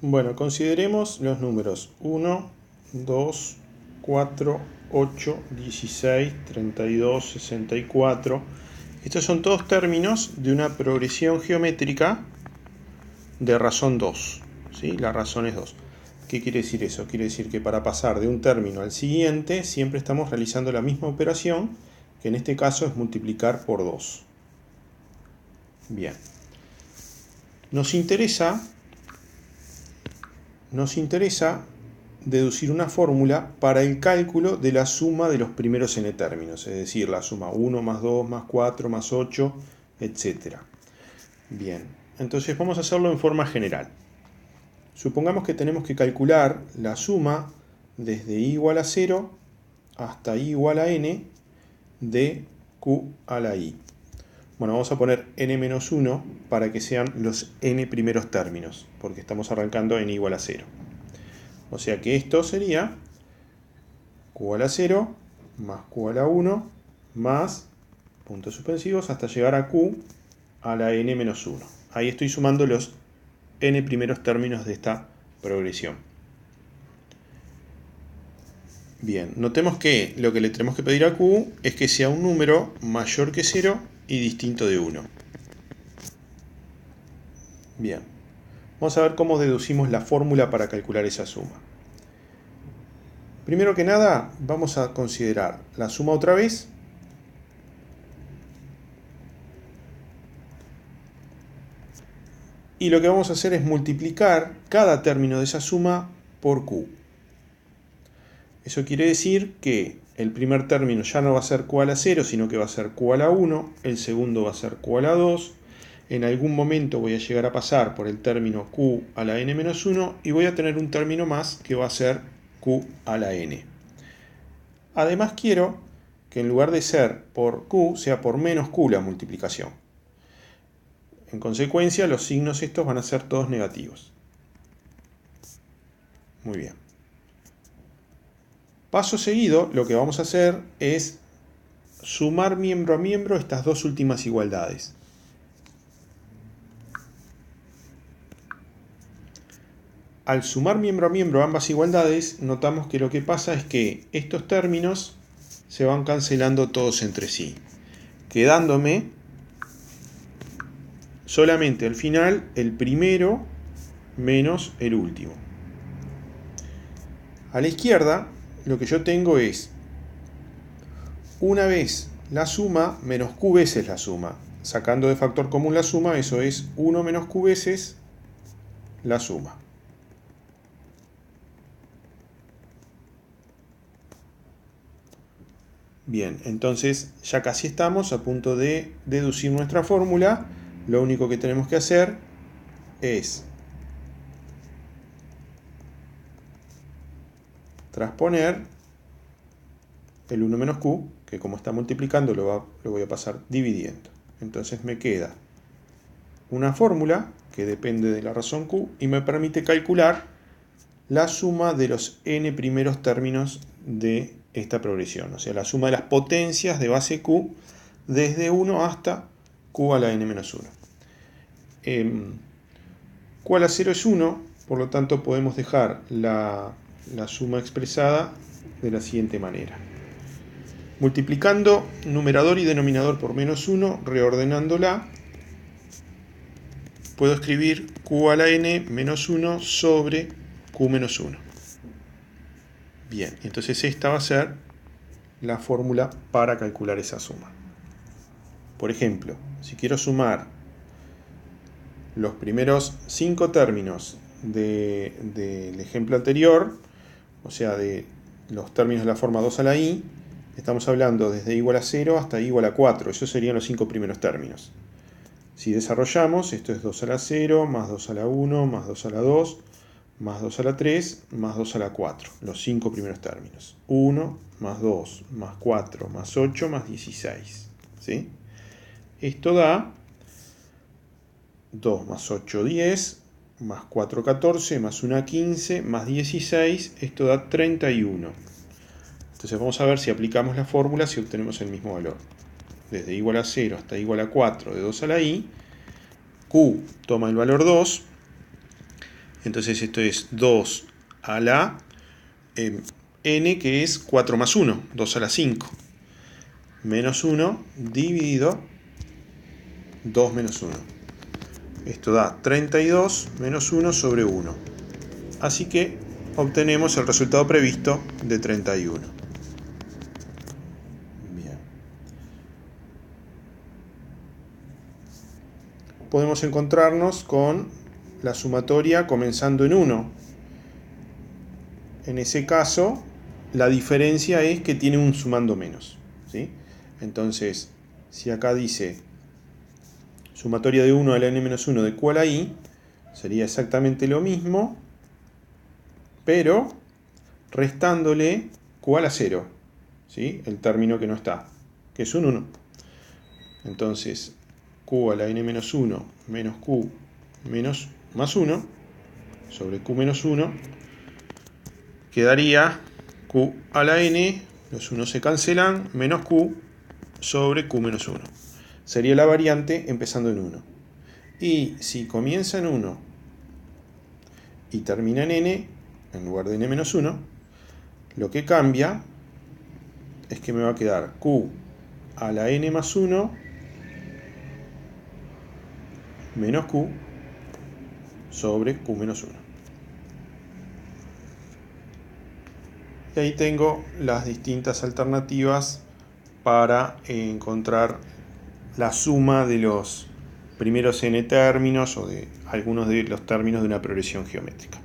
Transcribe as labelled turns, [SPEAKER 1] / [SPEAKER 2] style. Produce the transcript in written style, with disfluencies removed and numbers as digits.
[SPEAKER 1] Bueno, consideremos los números 1, 2, 4, 8, 16, 32, 64. Estos son todos términos de una progresión geométrica de razón 2. ¿Sí? La razón es 2. ¿Qué quiere decir eso? Quiere decir que para pasar de un término al siguiente siempre estamos realizando la misma operación, que en este caso es multiplicar por 2. Bien. Nos interesa deducir una fórmula para el cálculo de la suma de los primeros n términos, es decir, la suma 1 más 2 más 4 más 8, etc. Bien, entonces vamos a hacerlo en forma general. Supongamos que tenemos que calcular la suma desde i igual a 0 hasta i igual a n de q a la i. Bueno, vamos a poner n-1 para que sean los n primeros términos, porque estamos arrancando en i igual a 0. O sea que esto sería q igual a 0 más q igual a 1 más puntos suspensivos hasta llegar a q a la n-1. Ahí estoy sumando los n primeros términos de esta progresión. Bien, notemos que lo que le tenemos que pedir a q es que sea un número mayor que 0 y distinto de 1. Bien, vamos a ver cómo deducimos la fórmula para calcular esa suma. Primero que nada, vamos a considerar la suma otra vez. Y lo que vamos a hacer es multiplicar cada término de esa suma por q. Eso quiere decir que el primer término ya no va a ser q a la 0, sino que va a ser q a la 1, el segundo va a ser q a la 2, en algún momento voy a llegar a pasar por el término q a la n-1 y voy a tener un término más que va a ser q a la n. Además quiero que en lugar de ser por q, sea por menos q la multiplicación. En consecuencia, los signos estos van a ser todos negativos. Muy bien. Paso seguido, lo que vamos a hacer es sumar miembro a miembro estas dos últimas igualdades. Al sumar miembro a miembro ambas igualdades, notamos que lo que pasa es que estos términos se van cancelando todos entre sí, quedándome solamente al final el primero menos el último. A la izquierda, lo que yo tengo es una vez la suma menos q veces la suma. Sacando de factor común la suma, eso es 1 menos q veces la suma. Bien, entonces ya casi estamos a punto de deducir nuestra fórmula. Lo único que tenemos que hacer es transponer el 1 menos q, que como está multiplicando lo voy a pasar dividiendo. Entonces me queda una fórmula que depende de la razón q y me permite calcular la suma de los n primeros términos de esta progresión, o sea, la suma de las potencias de base q desde 1 hasta q a la n-1. Q a la 0 es 1, por lo tanto podemos dejar la suma expresada de la siguiente manera. Multiplicando numerador y denominador por menos 1, reordenándola, puedo escribir q a la n menos 1 sobre q menos 1. Bien, entonces esta va a ser la fórmula para calcular esa suma. Por ejemplo, si quiero sumar los primeros 5 términos del ejemplo anterior, o sea, de los términos de la forma 2 a la i, estamos hablando desde i igual a 0 hasta i igual a 4. Esos serían los 5 primeros términos. Si desarrollamos, esto es 2 a la 0, más 2 a la 1, más 2 a la 2, más 2 a la 3, más 2 a la 4. Los 5 primeros términos. 1, más 2, más 4, más 8, más 16. ¿Sí? Esto da 2 más 8, 10, más 4, 14, más 1, 15, más 16, esto da 31. Entonces vamos a ver si aplicamos la fórmula si obtenemos el mismo valor. Desde i igual a 0 hasta i igual a 4 de 2 a la i, q toma el valor 2, Entonces esto es 2 a la n, que es 4 más 1, 2 a la 5, menos 1 dividido 2 menos 1. Esto da 32 menos 1 sobre 1. Así que obtenemos el resultado previsto de 31. Bien. Podemos encontrarnos con la sumatoria comenzando en 1. En ese caso, la diferencia es que tiene un sumando menos, ¿sí? Entonces, si acá dice sumatoria de 1 a la n-1 de q a la i, sería exactamente lo mismo, pero restándole q a la 0, ¿sí? El término que no está, que es un 1. Entonces, q a la n-1 menos q más 1 sobre q menos 1 quedaría q a la n, los 1 se cancelan, menos q sobre q menos 1. Sería la variante empezando en 1. Y si comienza en 1 y termina en n, en lugar de n-1, lo que cambia es que me va a quedar q a la n más 1 menos q sobre q menos 1. Y ahí tengo las distintas alternativas para encontrar la suma de los primeros n términos o de algunos de los términos de una progresión geométrica.